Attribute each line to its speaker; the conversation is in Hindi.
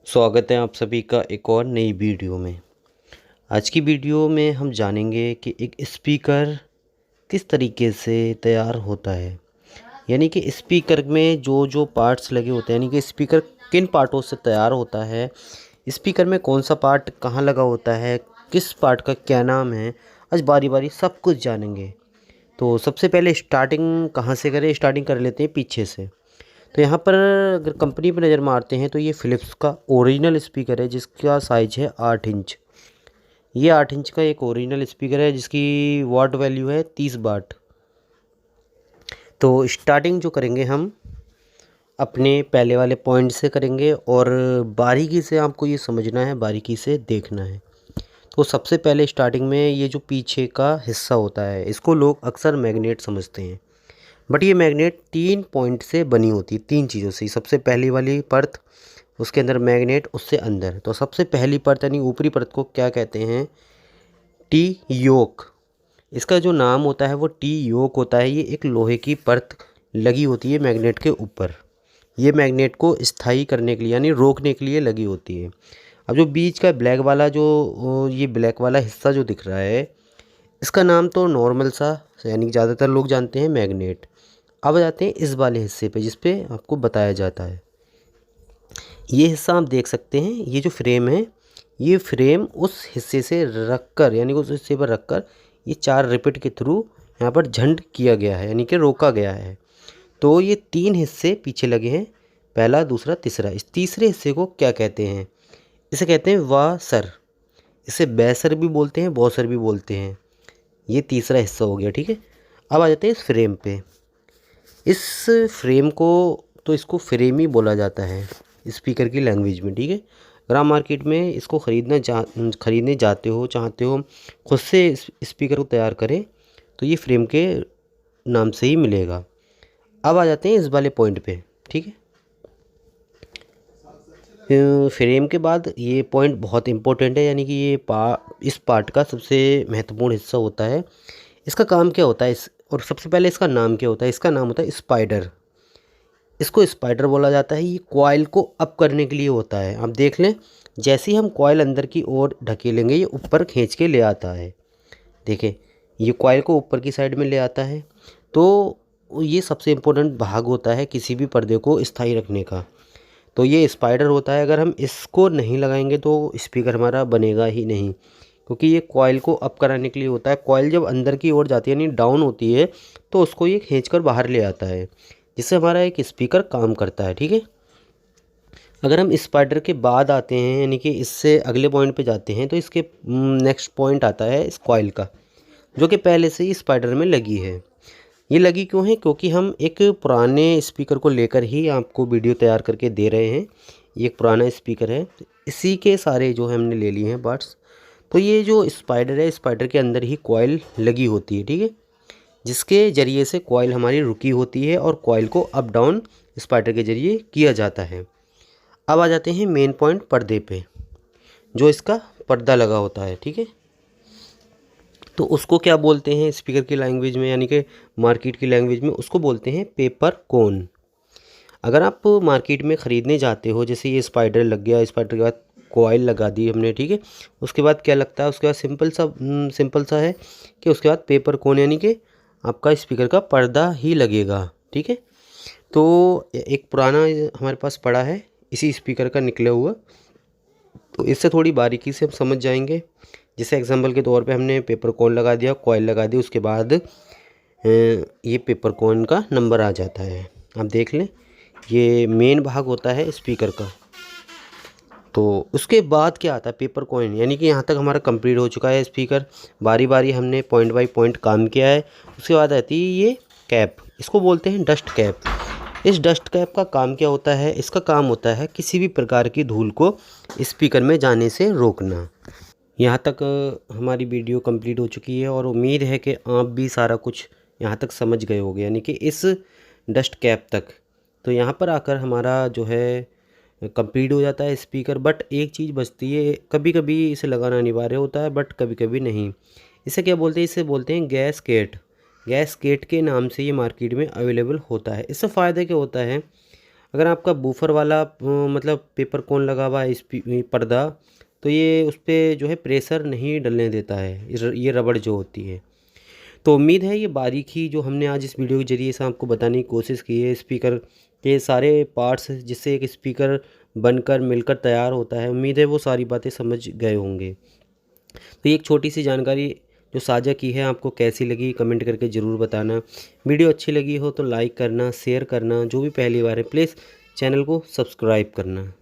Speaker 1: स्वागत है आप सभी का एक और नई वीडियो में। आज की वीडियो में हम जानेंगे कि एक स्पीकर किस तरीके से तैयार होता है। यानी कि स्पीकर में जो जो पार्ट्स लगे होते हैं, यानी कि स्पीकर किन पार्टों से तैयार होता है, स्पीकर में कौन सा पार्ट कहाँ लगा होता है, किस पार्ट का क्या नाम है। आज बारी बारी सब कुछ जानेंगे। तो सबसे पहले स्टार्टिंग कहाँ से करें, स्टार्टिंग कर लेते हैं पीछे से। तो यहाँ पर अगर कंपनी पर नज़र मारते हैं तो ये फ़िलिप्स का ओरिजिनल स्पीकर है जिसका साइज़ है 8 इंच। ये 8 इंच का एक ओरिजिनल स्पीकर है जिसकी वाट वैल्यू है 30 वाट। तो स्टार्टिंग जो करेंगे हम अपने पहले वाले पॉइंट से करेंगे और बारीकी से आपको ये समझना है, बारीकी से देखना है। तो सबसे पहले स्टार्टिंग में ये जो पीछे का हिस्सा होता है इसको लोग अक्सर मैग्नेट समझते हैं, बट ये मैग्नेट 3 पॉइंट से बनी होती है, 3 चीज़ों से। सबसे पहली वाली परत, उसके अंदर मैग्नेट, उससे अंदर। तो सबसे पहली परत यानी ऊपरी परत को क्या कहते हैं? टी योक। इसका जो नाम होता है वो टी योक होता है। ये एक लोहे की परत लगी होती है मैग्नेट के ऊपर। ये मैग्नेट को स्थायी करने के लिए यानी रोकने के लिए लगी होती है। अब जो बीच का ब्लैक वाला ये ब्लैक वाला हिस्सा जो दिख रहा है, इसका नाम तो नॉर्मल सा यानी ज़्यादातर लोग जानते हैं मैग्नेट। अब जाते हैं इस वाले हिस्से पे जिस पे आपको बताया जाता है। ये हिस्सा आप देख सकते हैं, ये जो फ्रेम है, ये फ्रेम उस हिस्से से रख कर यानी कि उस हिस्से पर रख कर ये 4 रिपीट के थ्रू यहाँ पर झंड किया गया है यानी कि रोका गया है। तो ये 3 हिस्से पीछे लगे हैं, पहला, दूसरा, तीसरा। इस तीसरे हिस्से को क्या कहते हैं? इसे कहते हैं वासर। इसे बैसर भी बोलते हैं, बॉसर भी बोलते हैं। ये तीसरा हिस्सा हो गया, ठीक है। अब आ जाते हैं इस फ्रेम पे। इस फ्रेम को तो इसको फ्रेम ही बोला जाता है स्पीकर की लैंग्वेज में, ठीक है। अगर आप मार्केट में इसको खरीदने जाते हो, चाहते हो खुद से इस स्पीकर को तैयार करें, तो ये फ्रेम के नाम से ही मिलेगा। अब आ जाते हैं इस वाले पॉइंट पे, ठीक है। फ्रेम के बाद ये पॉइंट बहुत इंपॉर्टेंट है, यानी कि इस पार्ट का सबसे महत्वपूर्ण हिस्सा होता है। इसका काम क्या होता है और सबसे पहले इसका नाम क्या होता है? इसका नाम होता है स्पाइडर। इसको स्पाइडर बोला जाता है। ये कॉइल को अप करने के लिए होता है। आप देख लें, जैसे ही हम कॉइल अंदर की ओर ढकेलेंगे ये ऊपर खींच के ले आता है। देखें, ये कॉइल को ऊपर की साइड में ले आता है। तो ये सबसे इम्पोर्टेंट भाग होता है किसी भी पर्दे को स्थायी रखने का। तो ये स्पाइडर होता है। अगर हम इसको नहीं लगाएंगे तो स्पीकर हमारा बनेगा ही नहीं, क्योंकि ये कॉइल को अप कराने के लिए होता है। कॉइल जब अंदर की ओर जाती है यानी डाउन होती है, तो उसको ये खींचकर बाहर ले आता है, जिससे हमारा एक स्पीकर काम करता है, ठीक है। अगर हम स्पाइडर के बाद आते हैं यानी कि इससे अगले पॉइंट पे जाते हैं, तो इसके नेक्स्ट पॉइंट आता है इस कॉइल का, जो कि पहले से ही स्पाइडर में लगी है। ये लगी क्यों है? क्योंकि हम एक पुराने स्पीकर को लेकर ही आपको वीडियो तैयार करके दे रहे हैं। ये एक पुराना स्पीकर है, इसी के सारे जो हमने ले लिए हैं पार्ट्स। तो ये जो स्पाइडर है, स्पाइडर के अंदर ही कॉइल लगी होती है, ठीक है, जिसके ज़रिए से कॉइल हमारी रुकी होती है और कॉइल को अप डाउन स्पाइडर के ज़रिए किया जाता है। अब आ जाते हैं मेन पॉइंट, पर्दे पे, जो इसका पर्दा लगा होता है, ठीक है। तो उसको क्या बोलते हैं स्पीकर की लैंग्वेज में, यानी कि मार्केट की लैंग्वेज में? उसको बोलते हैं पेपर कोन। अगर आप मार्केट में ख़रीदने जाते हो, जैसे ये स्पाइडर लग गया, स्पाइडर के बाद कॉइल लगा दी हमने, ठीक है, उसके बाद क्या लगता है? उसके बाद सिंपल सा है कि उसके बाद पेपर कोन, यानी कि आपका स्पीकर का पर्दा ही लगेगा, ठीक है। तो एक पुराना हमारे पास पड़ा है इसी स्पीकर का निकला हुआ, तो इससे थोड़ी बारीकी से हम समझ जाएंगे। जैसे एग्जांपल के तौर पे हमने पेपर कोन लगा दिया, कॉइल लगा दी, उसके बाद ये पेपर कोन का नंबर आ जाता है। आप देख लें, ये मेन भाग होता है स्पीकर का। तो उसके बाद क्या आता है? पेपर कोइन, यानी कि यहाँ तक हमारा कंप्लीट हो चुका है स्पीकर। बारी बारी हमने पॉइंट बाय पॉइंट काम किया है। उसके बाद आती है ये कैप, इसको बोलते हैं डस्ट कैप। इस डस्ट कैप का काम क्या होता है? इसका काम होता है किसी भी प्रकार की धूल को स्पीकर में जाने से रोकना। यहाँ तक हमारी वीडियो कंप्लीट हो चुकी है और उम्मीद है कि आप भी सारा कुछ यहाँ तक समझ गए होंगे, यानी कि इस डस्ट कैप तक। तो यहाँ पर आकर हमारा जो है कंप्लीट हो जाता है स्पीकर। बट एक चीज़ बचती है, कभी कभी इसे लगाना अनिवार्य होता है, बट कभी कभी नहीं। इसे क्या बोलते हैं? इसे बोलते हैं गैस केट। गैस केट के नाम से ये मार्केट में अवेलेबल होता है। इससे फ़ायदा क्या होता है? अगर आपका बूफर वाला मतलब पेपर कोन लगा हुआ है इस पर्दा, तो ये उस पर जो है प्रेशर नहीं डलने देता है, ये रबड़ जो होती है। तो उम्मीद है ये बारीकी जो हमने आज इस वीडियो के ज़रिए से आपको बताने की कोशिश की है, स्पीकर के सारे पार्ट्स जिससे एक स्पीकर बनकर मिलकर तैयार होता है, उम्मीद है वो सारी बातें समझ गए होंगे। तो ये एक छोटी सी जानकारी जो साझा की है आपको कैसी लगी कमेंट करके ज़रूर बताना। वीडियो अच्छी लगी हो तो लाइक करना, शेयर करना, जो भी पहली बार है प्लीज़ चैनल को सब्सक्राइब करना।